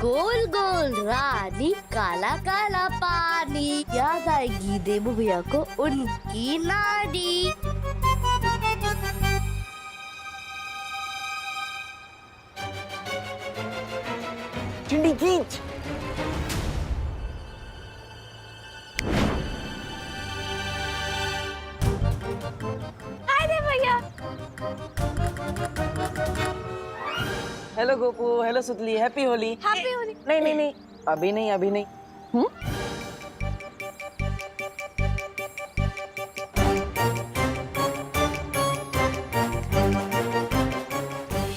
गोल गोल रानी काला काला पानी, याद आएगी देबू भैया को उनकी नानी। चिंडी खींच। अरे भैया। हेलो गोपू, हेलो सुतली, हैप्पी होली। हैप्पी होली। नहीं नहीं नहीं, अभी नहीं अभी नहीं।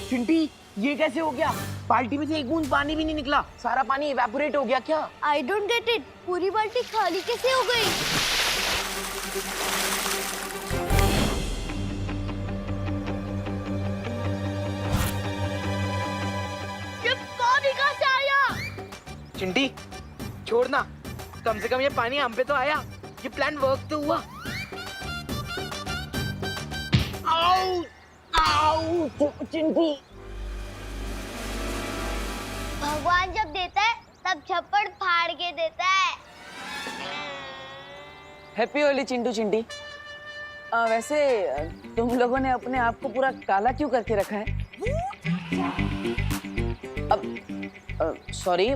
चिंटी ये कैसे हो गया? बाल्टी में से एक बूंद पानी भी नहीं निकला, सारा पानी इवेपोरेट हो गया क्या? आई डोंट गेट इट, पूरी बाल्टी खाली कैसे हो गई? ये पानी कहाँ से आया? चिंटी छोड़ना, कम से कम ये पानी हम पे तो आया, ये प्लान वर्क तो हुआ। आओ आओ चिंटी। भगवान जब देता है तब छप्पड़ फाड़ के देता है। हैप्पी होली चिंटू चिंटी। वैसे तुम लोगों ने अपने आप को पूरा काला क्यों करके रखा है? अब सॉरी,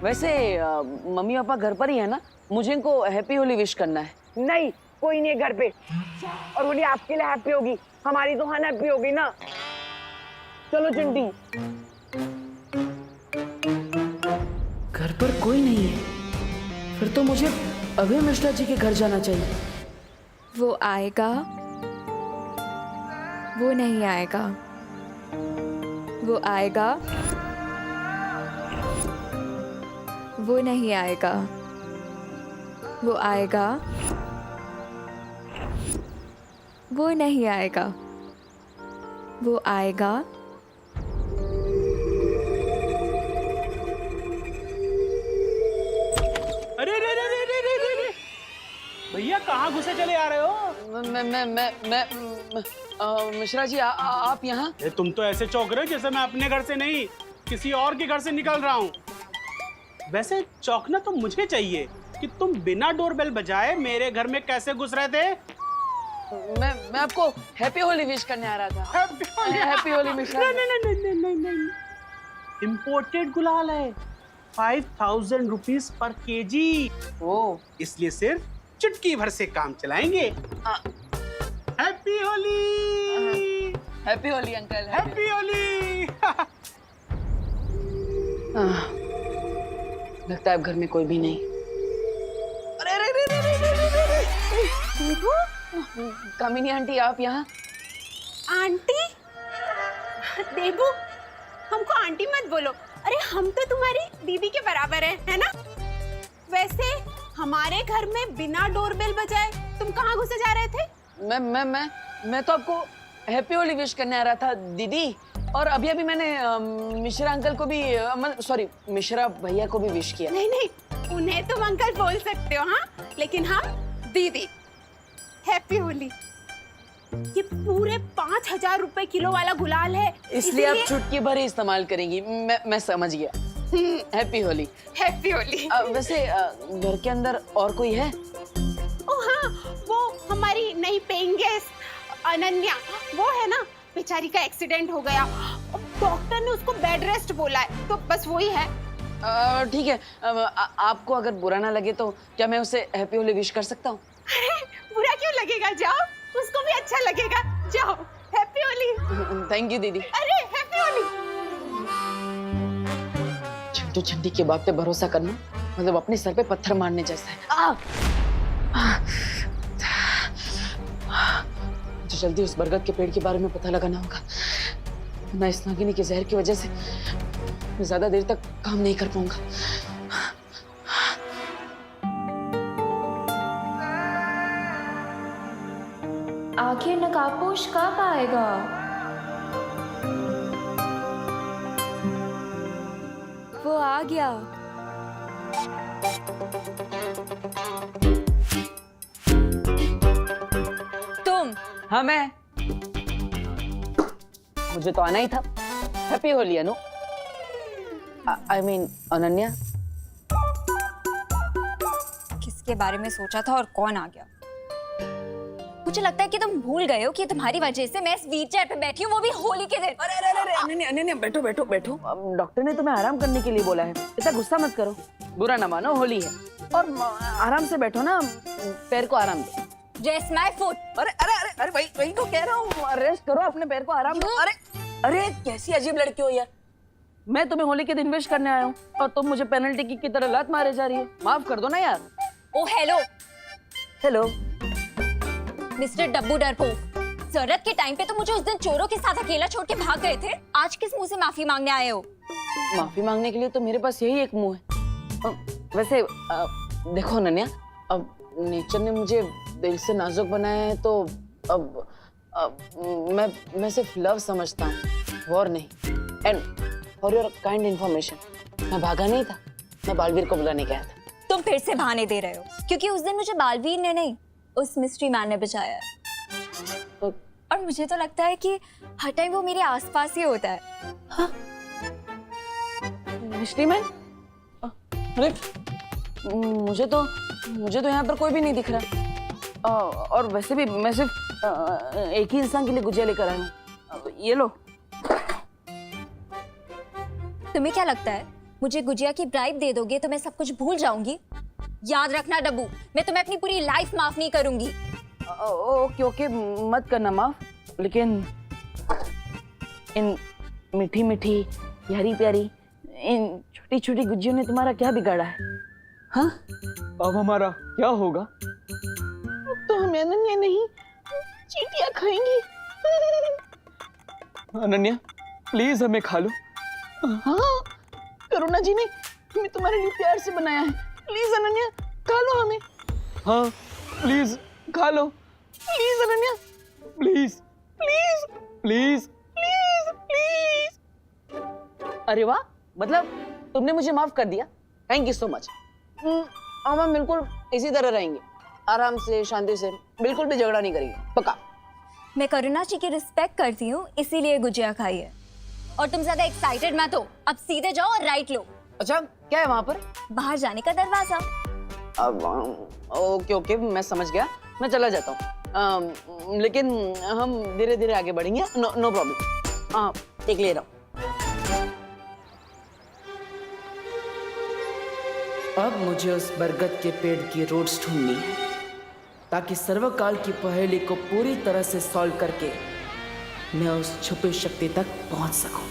वैसे मम्मी पापा घर पर ही है ना? मुझे इनको हैप्पी होली विश करना है। नहीं, कोई नहीं है घर पे। और होली आपके लिए हैप्पी होगी, हमारी तो हन हैप्पी होगी ना। चलो चिंटी। घर पर कोई नहीं है, फिर तो मुझे अभय मिश्रा जी के घर जाना चाहिए। वो आएगा, वो नहीं आएगा, वो आएगा, वो नहीं आएगा, वो आएगा, वो नहीं आएगा, वो आएगा, अरे रे रे रे रे रे रे रे भैया कहाँ घुसे चले आ रहे हो? मैं मिश्रा जी आप यहाँ? ये तुम तो ऐसे चौंक रहे हो जैसे मैं अपने घर से नहीं किसी और के घर से निकल रहा हूँ। वैसे चौंकना तो मुझे चाहिए कि तुम बिना डोरबेल बजाए मेरे घर में कैसे घुस रहे थे। मैं आपको हैप्पी होली विश करने आ रहा था। हैप्पी होली मिश्रा। नहीं, इम्पोर्टेड गुलाल है, 5000 रुपीज पर केजी। ओ, इसलिए सिर्फ चुटकी भर से काम चलाएंगे। Happy Holi. Happy Holi uncle. Happy Holi. लगता है अब घर में कोई भी नहीं। अरे अरे अरे अरे अरे अरे अरे। कामिनी आंटी आप यहाँ? आंटी? देबू, हमको आंटी मत बोलो। अरे हम तो तुम्हारी दीदी के बराबर है ना? वैसे हमारे घर में बिना डोरबेल बजाए तुम कहाँ घुसे जा रहे थे? मैं तो आपको हैप्पी होली विश करने आ रहा था दीदी। और अभी अभी मैंने मिश्रा अंकल को भी, सॉरी मिश्रा भैया को भी विश किया। नहीं नहीं, उन्हें तुम अंकल बोल सकते हो, हाँ, लेकिन हम दीदी। हैप्पी होली। ये पूरे 5000 रुपए किलो वाला गुलाल है, इसलिए आप चुटकी भर ही इस्तेमाल करेंगी। मैं समझ गया। हैप्पी होली। हैप्पी होली। वैसे घर के अंदर और कोई है? ओ हाँ, वो हमारी नई पेइंग गेस्ट अनन्या, वो है ना, बेचारी का एक्सीडेंट हो गया, डॉक्टर ने उसको बेड रेस्ट बोला है, तो बस वही है। ठीक है, आपको अगर बुरा ना लगे तो क्या मैं उसे हैप्पी होली विश कर सकता हूँ? अरे बुरा क्यों लगेगा, जाओ, उसको भी अच्छा लगेगा, जाओ। हैप्पी होली। थैंक यू दीदी। अरे हैप्पी होली। चिंटू चिंटी की बात पे भरोसा करना मतलब अपने सर पे पत्थर मारने जैसा है। मुझे जल्दी उस बरगद के पेड़ के बारे में पता लगाना होगा, वरना इस नागिनी के जहर की वजह से मैं ज्यादा देर तक काम नहीं कर पाऊंगा। आखिर नकाबपोश कब आएगा? वो आ गया। तुम? हाँ मैं, मुझे तो आना ही था। Happy Holi Anu. I mean Ananya. किसके बारे में सोचा था और कौन आ गया? मुझे लगता है कि तुम भूल गए हो कि तुम्हारी वजह से मैं इस व्हीलचेयर पे बैठी हूँ, वो भी होली के दिन। अरे अरे अरे अनन्या अनन्या बैठो बैठो बैठो। अब डॉक्टर ने तुम्हें आराम करने के लिए बोला है, इतना गुस्सा मत करो। बुरा ना मानो, होली है और आराम से बैठो ना, पैर को आराम दो। Rest my foot. अरे अरे अरे अरे वही तो कह रहा हूँ, रेस्ट करो, अपने पैर को आराम दो। अरे अरे कैसी अजीब लड़की हो यार। मैं तुम्हें होली के दिन विश करने आया हूँ और तुम मुझे पेनल्टी किक की तरह लात मारे जा रही हो। माफ कर दो ना यार। ओ हेलो हेलो मिस्टर डब्बू डरपोक, जरूरत के टाइम पे तो मुझे उस दिन चोरों के साथ अकेला छोड़ के भाग गए थे। आज किस मुंह से माफी मांगने आए हो? माफी मांगने के लिए तो मेरे पास यही एक मुंह है। वैसे देखो अनन्या, अब नेचर ने मुझे दिल से नाजुक बनाया है, तो अब मैं सिर्फ लव समझता हूँ, और नहीं। And for your kind information, मैं भागा नहीं था, मैं बालवीर को बुलाने गया था। तुम फिर से बहाने दे रहे हो, क्योंकि उस दिन मुझे बालवीर ने नहीं, उस मिस्ट्री मैन ने बचाया है। तो, और मुझे तो लगता है कि हर टाइम वो मेरे आसपास ही होता है। हाँ? Mystery man? अरे मुझे तो यहाँ पर कोई भी नहीं दिख रहा। और वैसे भी मैं सिर्फ एक ही इंसान के लिए गुजिया लेकर आया हूँ। ये लो। तुम्हें क्या लगता है मुझे गुजिया की ब्राइब दे दोगे तो मैं सब कुछ भूल जाऊंगी? याद रखना डब्बू, मैं तुम्हें अपनी पूरी लाइफ माफ नहीं करूंगी। ओके ओके, मत करना माफ, लेकिन इन मीठी मीठी प्यारी प्यारी इन छोटी छोटी गुजियों ने तुम्हारा क्या बिगाड़ा है? हाँ, अब हमारा क्या होगा? तो हम अनन्या नहीं चींटियां खाएंगी। अनन्या प्लीज हमें खा लो। हाँ, करुणा जी ने हमें तुम्हारे लिए प्यार से बनाया है। प्लीज अनन्या खा लो हमें। हाँ प्लीज खा लो। Please Ananya, please please please please please. अरे वाह, मतलब तुमने मुझे माफ कर दिया, थैंक यू सो मच। हम बिल्कुल इसी तरह रहेंगे, आराम से, शांति से, बिल्कुल भी झगड़ा नहीं करेंगे, पक्का। मैं करुणा जी की रिस्पेक्ट करती हूँ, इसीलिए गुजिया खाई है। और तुम ज्यादा एक्साइटेड मत हो, अब सीधे जाओ और राइट लो। अच्छा, क्या है वहां पर? बाहर जाने का दरवाजा। अब ओके ओके, मैं समझ गया, मैं चला जाता हूँ। लेकिन हम धीरे धीरे आगे बढ़ेंगे, नो प्रॉब्लम। हाँ, एक ले रहा हूँ। अब मुझे उस बरगद के पेड़ की रूट्स ढूंढनी है, ताकि सर्वकाल की पहेली को पूरी तरह से सॉल्व करके मैं उस छुपी शक्ति तक पहुंच सकूं।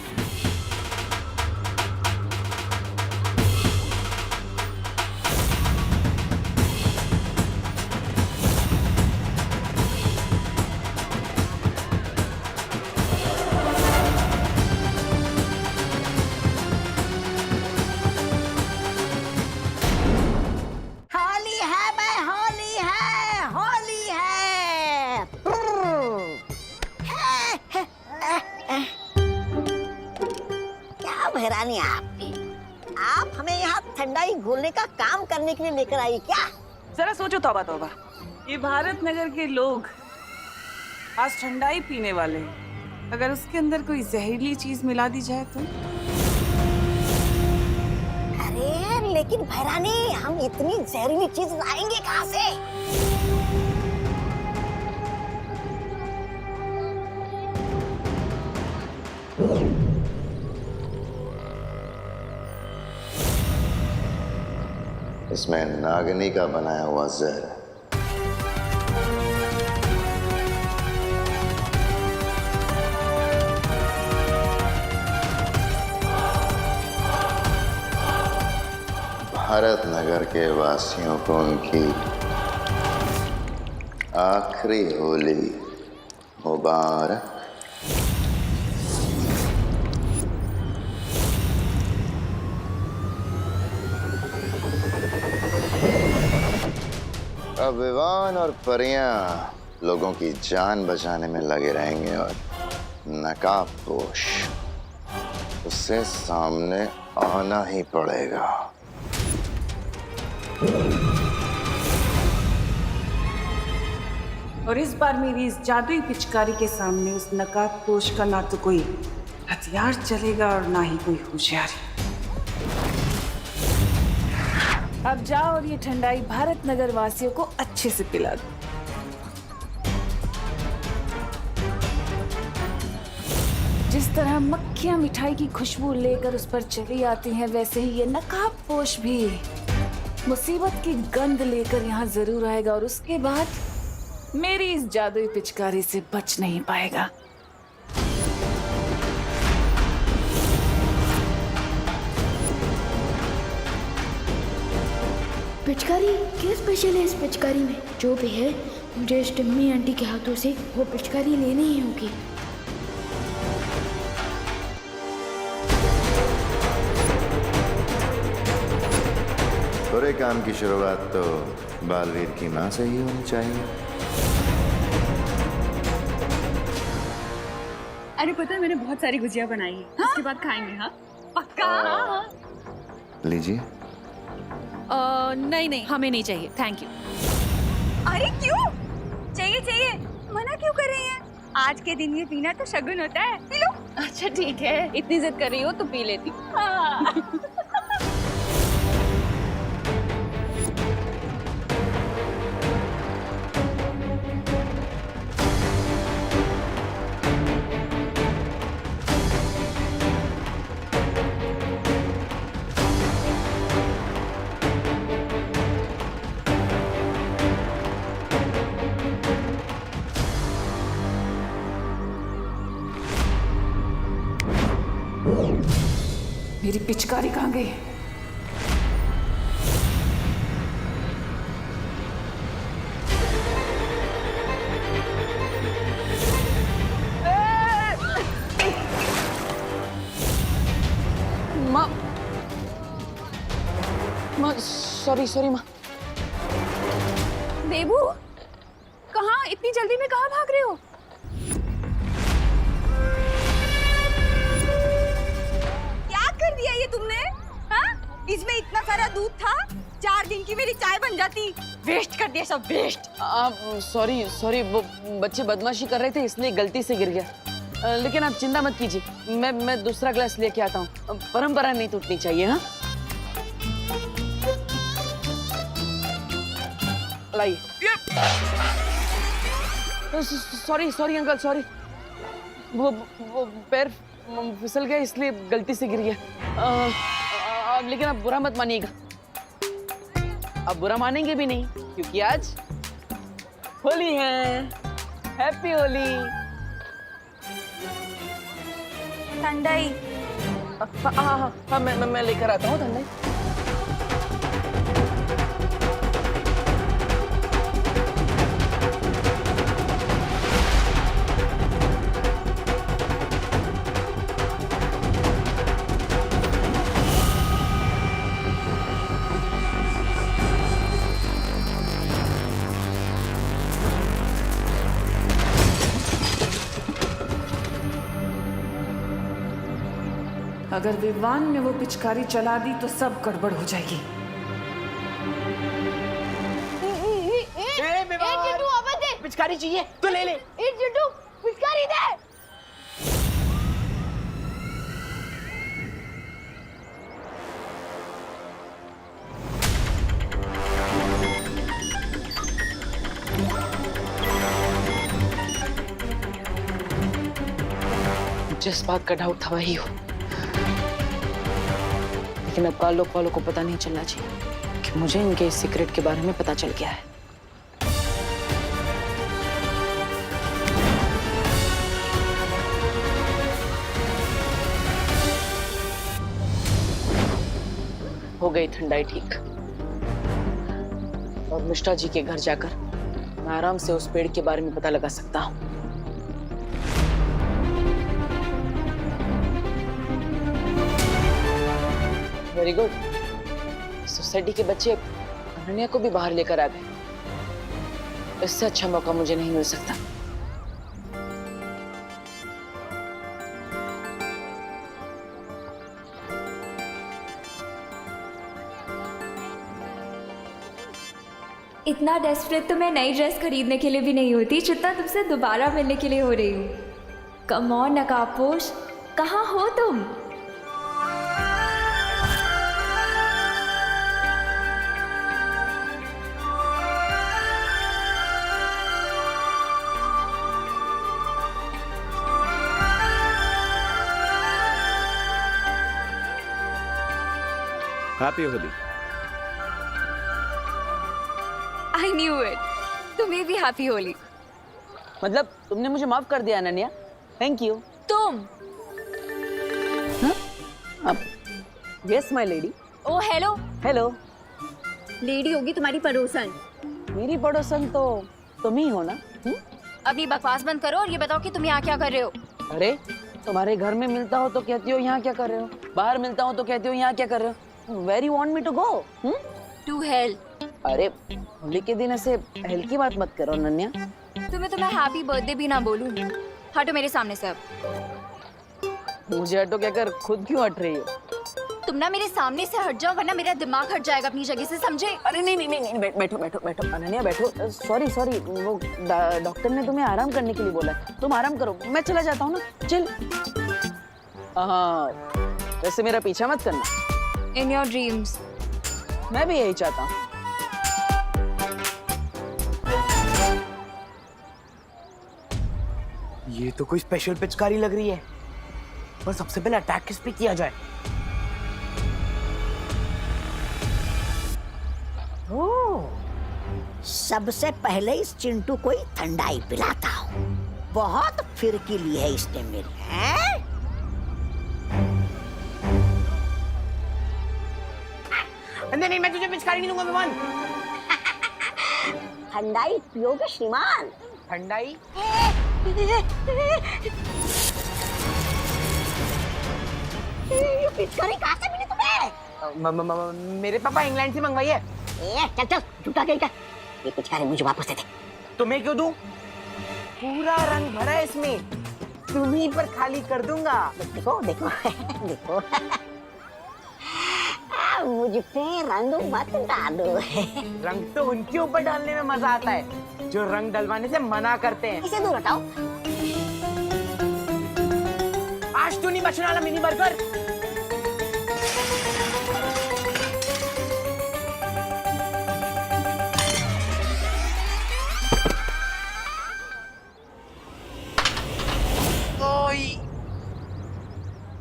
होली है मैं, होली है, होली है। क्या भैरानी आपकी, आप हमें यहाँ ठंडाई घोलने का काम करने के लिए लेकर आई क्या? जरा सोचो, तौबा तौबा, ये भारत नगर के लोग आज ठंडाई पीने वाले हैं। अगर उसके अंदर कोई जहरीली चीज मिला दी जाए तो? अरे लेकिन भैरानी, हम इतनी जहरीली चीज लाएंगे कहाँ से? इसमें नागिनी का बनाया हुआ जहर है। भारत नगर के वासियों को उनकी आखिरी होली मुबारक। अब विवान और परियां लोगों की जान बचाने में लगे रहेंगे और नकाबपोश उससे सामने आना ही पड़ेगा। और इस बार मेरी इस जादुई पिचकारी के सामने उस नकाबपोश का ना तो कोई हथियार चलेगा और ना ही कोई होशियारी। अब जाओ और ये ठंडाई भारत नगर वासियों को अच्छे से पिला दो। जिस तरह मक्खियां मिठाई की खुशबू लेकर उस पर चली आती हैं, वैसे ही ये नकाबपोश भी मुसीबत की गंध लेकर यहाँ जरूर आएगा और उसके बाद मेरी इस जादुई पिचकारी से बच नहीं पाएगा। पिचकारी क्या स्पेशल है इस पिचकारी में? जो भी है मुझे इस टिम्मी आंटी के हाथों से वो पिचकारी लेनी ही होगी। बुरे काम की शुरुआत तो बालवीर की माँ से ही होनी चाहिए। अरे पता है मैंने बहुत सारी गुजिया बनाई है। हाँ? उसके बाद खाएंगे। हाँ पक्का। लीजिए। नहीं हमें नहीं चाहिए, थैंक यू। अरे क्यों चाहिए? चाहिए मना क्यों कर रही हैं? आज के दिन ये पीना तो शगुन होता है, पी लो। अच्छा ठीक है, इतनी जिद कर रही हो तो पी लेती हूँ। मेरी पिचकारी कहाँ गई? माँ सॉरी माँ। देबू कहाँ? इतनी जल्दी में कहाँ भाग रहे हो? कर दिया ये तुमने? हाँ? इसमें इतना सारा दूध था, 4 दिन की मेरी चाय बन जाती। वेस्ट कर दिया सब, वेस्ट। सॉरी वो बच्चे बदमाशी कर रहे थे इसलिए गलती से गिर गया। लेकिन आप चिंता मत कीजिए, मैं दूसरा ग्लास लेके आता हूँ। परंपरा नहीं टूटनी चाहिए। हाँ लाइए। Sorry uncle, sorry. वो पैर फिसल गया इसलिए गलती से गिर गया। लेकिन आप बुरा मत मानिएगा। आप बुरा मानेंगे भी नहीं क्योंकि आज होली है। हैप्पी होली। ठंडाई। हाँ मैं लेकर आता हूँ ठंडाई। अगर विवान ने वो पिचकारी चला दी तो सब गड़बड़ हो जाएगी। पिचकारी चाहिए तो ले ले। पिचकारी दे। जिस बात का डाउट था वही हो, लेकिन अब काल लोक वालों को पता नहीं चलना चाहिए कि मुझे इनके इस सीक्रेट के बारे में पता चल गया है। हो गई ठंडाई ठीक। और मिश्रा जी के घर जाकर मैं आराम से उस पेड़ के बारे में पता लगा सकता हूँ। Very good. सोसाइटी के बच्चे अनन्या को भी बाहर लेकर आ गए। इससे अच्छा मौका मुझे नहीं मिल सकता। इतना डेस्परेट तो मैं नई ड्रेस खरीदने के लिए भी नहीं होती जितना तुमसे दोबारा मिलने के लिए हो रही हूँ। कम ऑन नकाबपोश, कहाँ हो तुम? Happy Holi. I knew it, तुम्हें भी हैप्पी होली। मतलब तुमने मुझे माफ कर दिया अनन्या, थैंक यू। तुम? Yes my lady. Oh hello. Hello. Lady होगी तुम्हारी पड़ोसन। मेरी पड़ोसन तो तुम ही हो ना? अपनी बकवास बंद करो और ये बताओ कि तुम यहाँ क्या कर रहे हो? अरे तुम्हारे घर में मिलता हो तो कहती हो यहाँ क्या कर रहे हो, बाहर मिलता हो तो कहती हो यहाँ क्या कर रहे हो। Where you want me to go? To hell. अरे होली के दिन ऐसे हेल की बात मत करो अनन्या। तुम्हें हैप्पी बर्थडे भी ना बोलूं। हटो मेरे सामने से अब। मुझे हटो कहकर खुद क्यों हट रही हो? तुम ना मेरे सामने से हट जाओ वरना मेरा दिमाग हट जाएगा अपनी जगह से, समझे? अरे नहीं, बैठो बैठो बैठो अनन्या बैठो। सॉरी वो डॉक्टर ने तुम्हें आराम करने के लिए बोला है, तुम आराम करो, मैं चला जाता हूँ ना। चल। हाँ वैसे मेरा पीछा मत करना। In your dreams. मैं भी यही चाहता हूँ। ये तो कोई स्पेशल पिचकारी लग रही है, पर सबसे पहले अटैक किस पे किया जाए? सबसे पहले इस चिंटू को ही ठंडाई पिलाता हूँ। बहुत फिरकी ली है इसने मेरी। नहीं, मैं तुझे पिचकारी नहीं दूंगा विमान। ठंडाई पियोगे श्रीमान? ठंडाई? ये पिचकारी कहाँ से मिली तुम्हें? मेरे पापा इंग्लैंड से मंगवाई है। चल चल झूठा कहीं का। ये पिचकारी मुझे वापस दे दे। तुम्हें क्यों दूं? पूरा रंग भरा है इसमें, तुम्हीं पर खाली कर दूंगा। देखो देखो देखो। मुझ पे रंग मत डालो। रंग तो उनके ऊपर डालने में मजा आता है जो रंग डलवाने से मना करते हैं। इसे दूर हटाओ। आज तो नहीं बचने वाला मिनी बर्गर।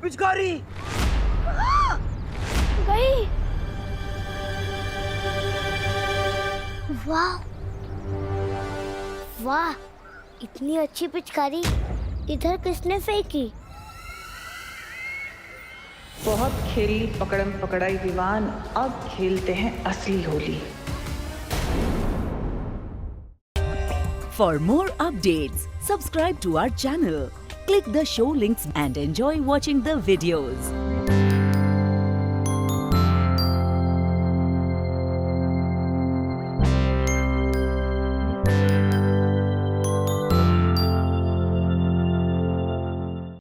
पिचकारी गई। वाह वाह, इतनी अच्छी पिचकारी इधर किसने फेंकी? बहुत खेली पकड़म पकड़ाई विवान, अब खेलते हैं असली Holi. For more updates, subscribe to our channel, click the show links and enjoy watching the videos.